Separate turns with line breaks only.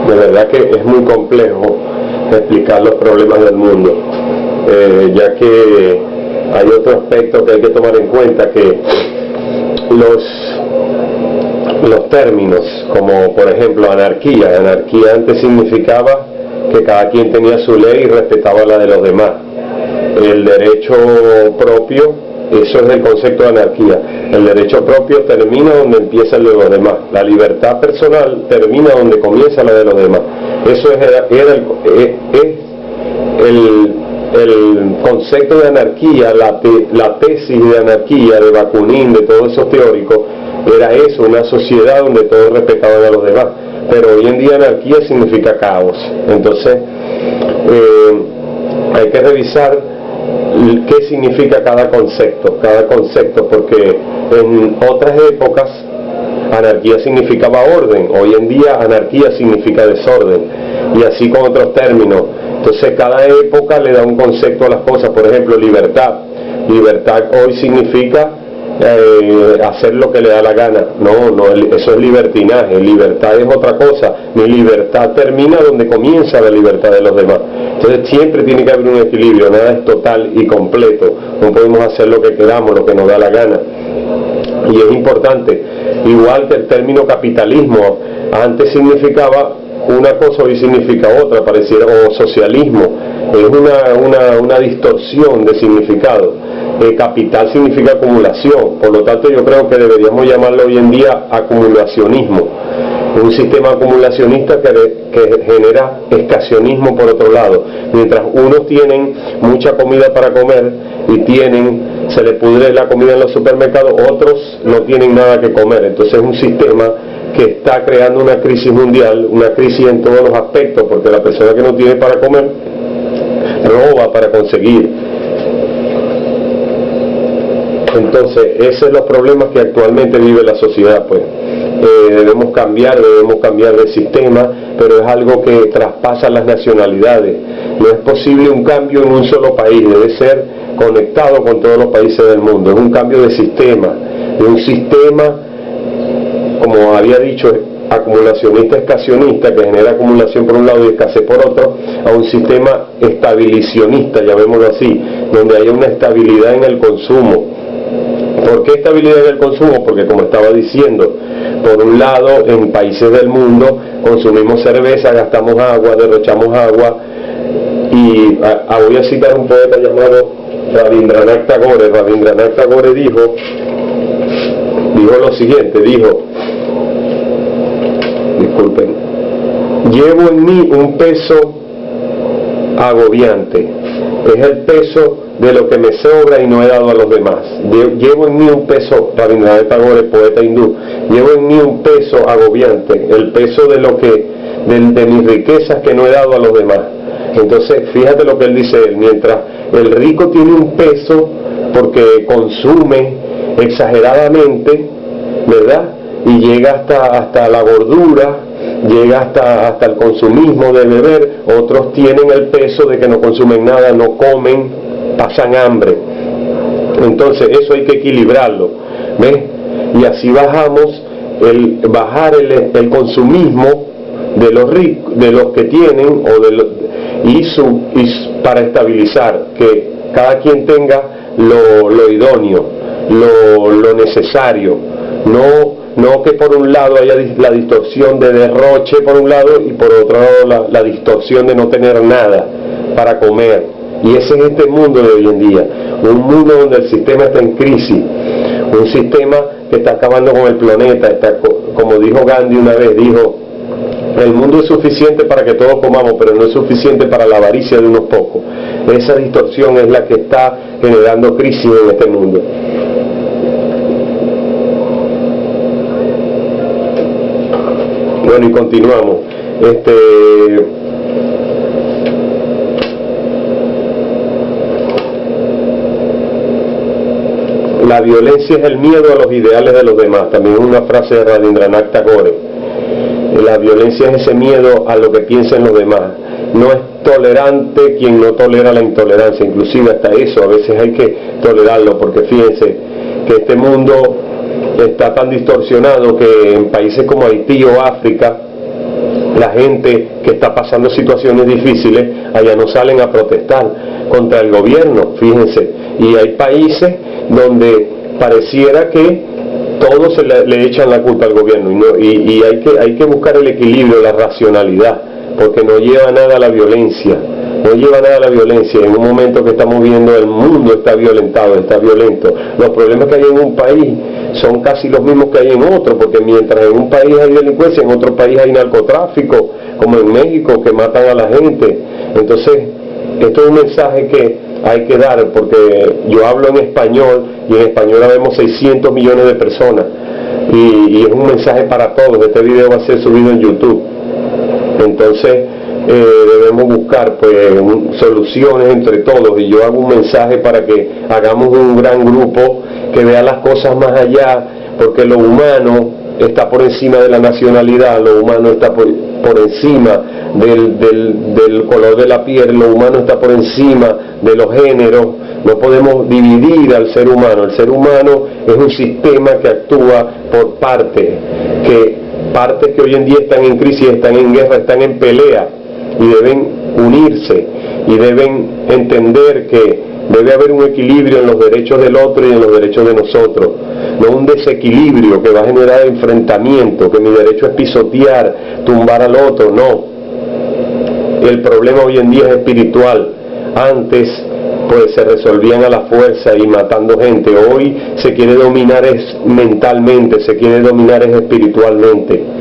De verdad que es muy complejo explicar los problemas del mundo, ya que hay otro aspecto que hay que tomar en cuenta, que los términos, como por ejemplo anarquía antes significaba que cada quien tenía su ley y respetaba la de los demás. El derecho propio, eso es el concepto de anarquía. El derecho propio termina donde empieza el de los demás. La libertad personal termina donde comienza la de los demás. Eso es el concepto de anarquía, la tesis de anarquía de Bakunin, de todos esos teóricos, era eso, una sociedad donde todos respetaban a los demás. Pero hoy en día anarquía significa caos. Entonces hay que revisar qué significa cada concepto, porque en otras épocas anarquía significaba orden, hoy en día anarquía significa desorden, y así con otros términos. Entonces cada época le da un concepto a las cosas. Por ejemplo, libertad hoy significa hacer lo que le da la gana. No, eso es libertinaje. Libertad es otra cosa. Mi libertad termina donde comienza la libertad de los demás. Entonces siempre tiene que haber un equilibrio, nada es total y completo. No podemos hacer lo que queramos, lo que nos da la gana. Y es importante, igual que el término capitalismo, antes significaba una cosa, hoy significa otra, pareciera, o socialismo, es una distorsión de significado. Capital significa acumulación, por lo tanto yo creo que deberíamos llamarlo hoy en día acumulacionismo, un sistema acumulacionista que genera escasionismo por otro lado. Mientras unos tienen mucha comida para comer y se les pudre la comida en los supermercados, otros no tienen nada que comer. Entonces es un sistema que está creando una crisis mundial, una crisis en todos los aspectos, porque la persona que no tiene para comer roba para conseguir. Entonces esos son los problemas que actualmente vive la sociedad, pues. Debemos cambiar de sistema, pero es algo que traspasa las nacionalidades. No es posible un cambio en un solo país, debe ser conectado con todos los países del mundo. Es un cambio de sistema, como había dicho, acumulacionista escasionista, que genera acumulación por un lado y escasez por otro, a un sistema estabilizacionista, llamémoslo así, donde haya una estabilidad en el consumo. ¿Por qué estabilidad en el consumo? Porque, como estaba diciendo, por un lado, en países del mundo consumimos cerveza, gastamos agua, derrochamos agua, y voy a citar un poeta llamado Rabindranath Tagore. Rabindranath Tagore dijo lo siguiente, disculpen, llevo en mí un peso agobiante, es el peso de lo que me sobra y no he dado a los demás. Llevo en mí un peso, Rabindranath Tagore, poeta hindú, llevo en mí un peso agobiante, el peso de mis riquezas que no he dado a los demás. Entonces, fíjate lo que él dice, mientras el rico tiene un peso porque consume exageradamente, ¿verdad? Y llega hasta la gordura, llega hasta el consumismo de beber. Otros tienen el peso de que no consumen nada, no comen, pasan hambre. Entonces eso hay que equilibrarlo, ¿ves? Y así bajar el consumismo de los ricos, de los que tienen, para estabilizar, que cada quien tenga lo idóneo, lo necesario, no que por un lado haya la distorsión de derroche por un lado y por otro lado la distorsión de no tener nada para comer. Y ese es este mundo de hoy en día, un mundo donde el sistema está en crisis, un sistema que está acabando con el planeta. Como dijo Gandhi una vez, dijo: el mundo es suficiente para que todos comamos, pero no es suficiente para la avaricia de unos pocos. Esa distorsión es la que está generando crisis en este mundo. Bueno, y continuamos. La violencia es el miedo a los ideales de los demás. También una frase de Rabindranath Tagore. La violencia es ese miedo a lo que piensan los demás. No es tolerante quien no tolera la intolerancia. Inclusive hasta eso a veces hay que tolerarlo, porque fíjense que este mundo está tan distorsionado que en países como Haití o África La gente que está pasando situaciones difíciles, allá no salen a protestar contra el gobierno, fíjense. Y hay países donde pareciera que todos le echan la culpa al gobierno, y hay que buscar el equilibrio, la racionalidad, porque no lleva nada a la violencia. No lleva nada a la violencia. En un momento que estamos viendo el mundo está violentado, está violento. Los problemas que hay en un país son casi los mismos que hay en otro, porque mientras en un país hay delincuencia, en otro país hay narcotráfico, como en México, que matan a la gente. Entonces, esto es un mensaje que hay que dar, porque yo hablo en español, y en español habemos 600 millones de personas, y es un mensaje para todos. Este video va a ser subido en YouTube. Entonces, debemos buscar pues soluciones entre todos, y yo hago un mensaje para que hagamos un gran grupo que vea las cosas más allá, porque lo humano está por encima de la nacionalidad, lo humano está por encima del color de la piel, lo humano está por encima de los géneros. No podemos dividir al ser humano. El ser humano es un sistema que actúa por partes que hoy en día están en crisis, están en guerra, están en pelea, y deben unirse y deben entender que debe haber un equilibrio en los derechos del otro y en los derechos de nosotros, no un desequilibrio que va a generar enfrentamiento, que mi derecho es pisotear, tumbar al otro. No, el problema hoy en día es espiritual. Antes pues se resolvían a la fuerza y matando gente. Hoy se quiere dominar es mentalmente, se quiere dominar es espiritualmente.